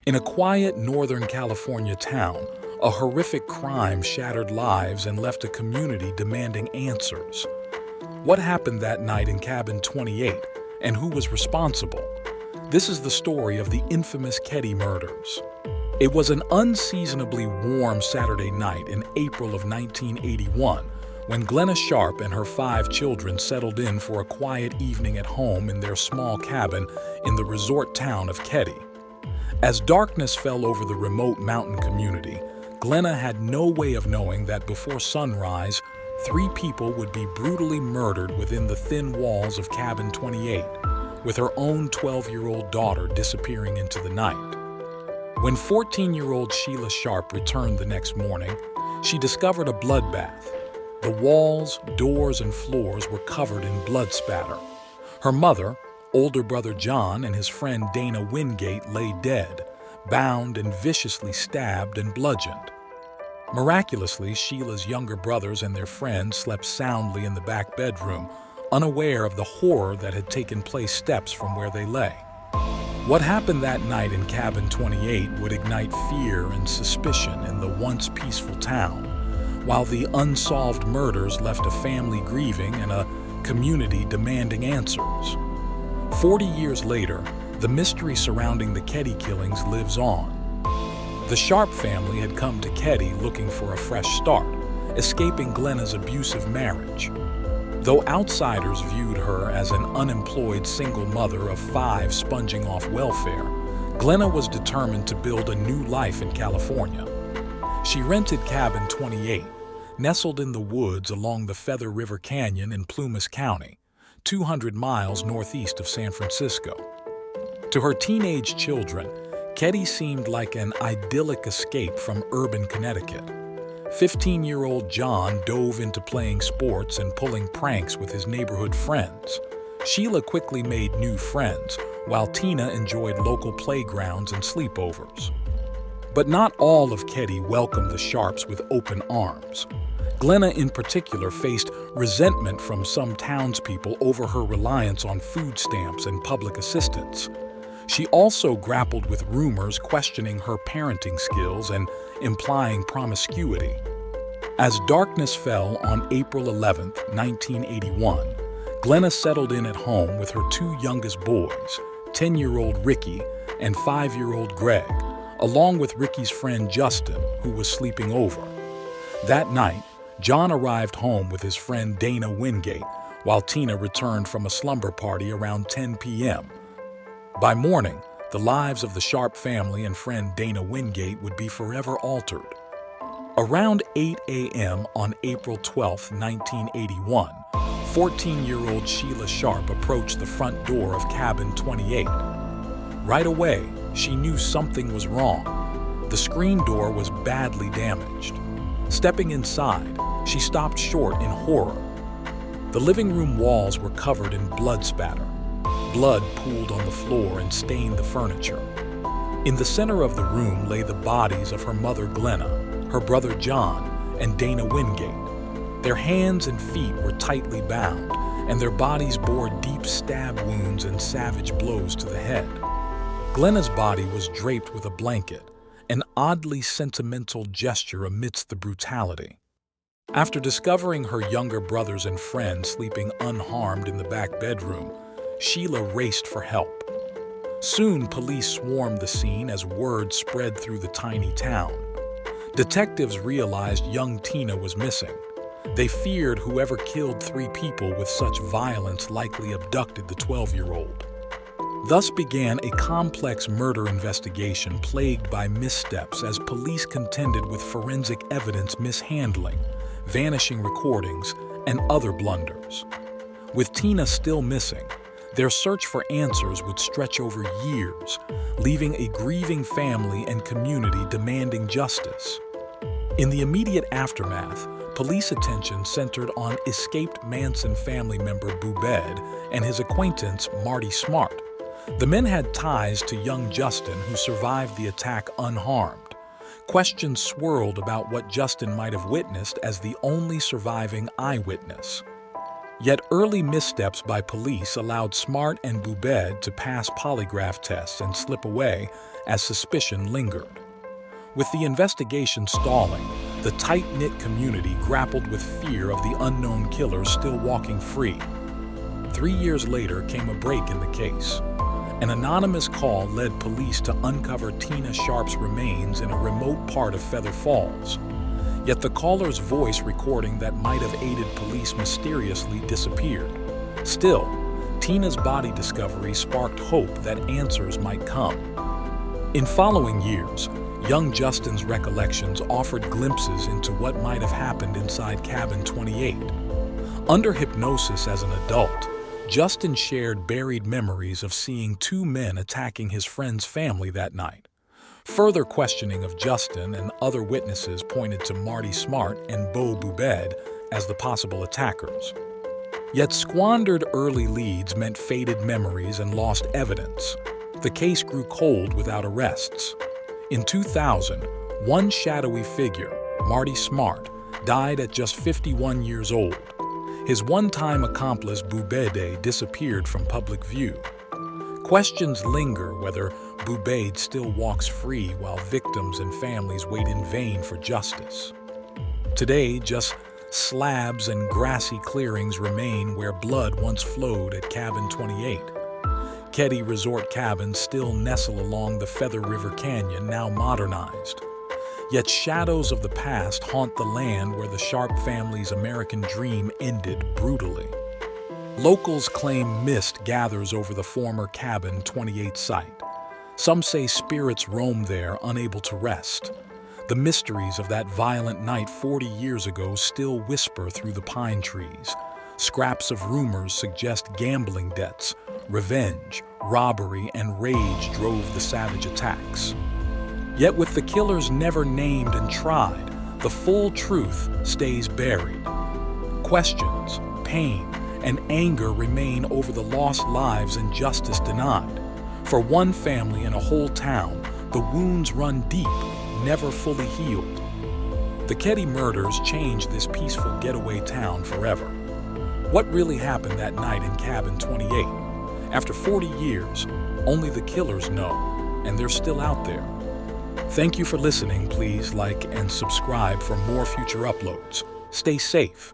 In a quiet Northern California town, a horrific crime shattered lives and left a community demanding answers. What happened that night in Cabin 28, and who was responsible? This is the story of the infamous Keddie murders. It was an unseasonably warm Saturday night in April of 1981 when Glenna Sharp and her 5 children settled in for a quiet evening at home in their small cabin in the resort town of Keddie. As darkness fell over the remote mountain community, Glenna had no way of knowing that before sunrise, 3 people would be brutally murdered within the thin walls of Cabin 28, with her own 12-year-old daughter disappearing into the night. When 14-year-old Sheila Sharp returned the next morning, she discovered a bloodbath. The walls, doors, and floors were covered in blood spatter. Her mother, older brother John, and his friend Dana Wingate lay dead, bound and viciously stabbed and bludgeoned. Miraculously, Sheila's younger brothers and their friends slept soundly in the back bedroom, unaware of the horror that had taken place steps from where they lay. What happened that night in Cabin 28 would ignite fear and suspicion in the once peaceful town, while the unsolved murders left a family grieving and a community demanding answers. 40 years later, the mystery surrounding the Keddie killings lives on. The Sharp family had come to Keddie looking for a fresh start, escaping Glenna's abusive marriage. Though outsiders viewed her as an unemployed single mother of 5 sponging off welfare, Glenna was determined to build a new life in California. She rented Cabin 28, nestled in the woods along the Feather River Canyon in Plumas County, 200 miles northeast of San Francisco. To her teenage children, Keddie seemed like an idyllic escape from urban Connecticut. 15-year-old John dove into playing sports and pulling pranks with his neighborhood friends. Sheila quickly made new friends, while Tina enjoyed local playgrounds and sleepovers. But not all of Keddie welcomed the Sharps with open arms. Glenna in particular faced resentment from some townspeople over her reliance on food stamps and public assistance. She also grappled with rumors questioning her parenting skills and implying promiscuity. As darkness fell on April 11, 1981, Glenna settled in at home with her 2 youngest boys, 10-year-old Ricky and 5-year-old Greg, along with Ricky's friend Justin, who was sleeping over. That night, John arrived home with his friend Dana Wingate, while Tina returned from a slumber party around 10 p.m. By morning, the lives of the Sharp family and friend Dana Wingate would be forever altered. Around 8 a.m. on April 12, 1981, 14-year-old Sheila Sharp approached the front door of Cabin 28. Right away, she knew something was wrong. The screen door was badly damaged. Stepping inside, she stopped short in horror. The living room walls were covered in blood spatter. Blood pooled on the floor and stained the furniture. In the center of the room lay the bodies of her mother Glenna, her brother John, and Dana Wingate. Their hands and feet were tightly bound, and their bodies bore deep stab wounds and savage blows to the head. Glenna's body was draped with a blanket, an oddly sentimental gesture amidst the brutality. After discovering her younger brothers and friends sleeping unharmed in the back bedroom, Sheila raced for help. Soon, police swarmed the scene as word spread through the tiny town. Detectives realized young Tina was missing. They feared whoever killed 3 people with such violence likely abducted the 12-year-old. Thus began a complex murder investigation plagued by missteps as police contended with forensic evidence mishandling, vanishing recordings, and other blunders. With Tina still missing, their search for answers would stretch over years, leaving a grieving family and community demanding justice. In the immediate aftermath, police attention centered on escaped Manson family member Boobed and his acquaintance Marty Smart. The men had ties to young Justin, who survived the attack unharmed. Questions swirled about what Justin might have witnessed as the only surviving eyewitness. Yet early missteps by police allowed Smart and Boubed to pass polygraph tests and slip away as suspicion lingered. With the investigation stalling, the tight-knit community grappled with fear of the unknown killer still walking free. 3 years later came a break in the case. An anonymous call led police to uncover Tina Sharp's remains in a remote part of Feather Falls. Yet the caller's voice recording that might have aided police mysteriously disappeared. Still, Tina's body discovery sparked hope that answers might come. In following years, young Justin's recollections offered glimpses into what might have happened inside Cabin 28. Under hypnosis as an adult, Justin shared buried memories of seeing 2 men attacking his friend's family that night. Further questioning of Justin and other witnesses pointed to Marty Smart and Beau Boubed as the possible attackers. Yet squandered early leads meant faded memories and lost evidence. The case grew cold without arrests. In 2000, one shadowy figure, Marty Smart, died at just 51 years old. His one-time accomplice Boubed disappeared from public view. Questions linger whether Boubed still walks free while victims and families wait in vain for justice. Today, just slabs and grassy clearings remain where blood once flowed at Cabin 28. Keddie resort cabins still nestle along the Feather River Canyon, now modernized. Yet shadows of the past haunt the land where the Sharp family's American dream ended brutally. Locals claim mist gathers over the former Cabin 28 site. Some say spirits roam there, unable to rest. The mysteries of that violent night 40 years ago still whisper through the pine trees. Scraps of rumors suggest gambling debts, revenge, robbery, and rage drove the savage attacks. Yet with the killers never named and tried, the full truth stays buried. Questions, pain, and anger remain over the lost lives and justice denied. For one family and a whole town, the wounds run deep, never fully healed. The Keddie murders changed this peaceful getaway town forever. What really happened that night in Cabin 28? After 40 years, only the killers know, and they're still out there. Thank you for listening. Please like and subscribe for more future uploads. Stay safe.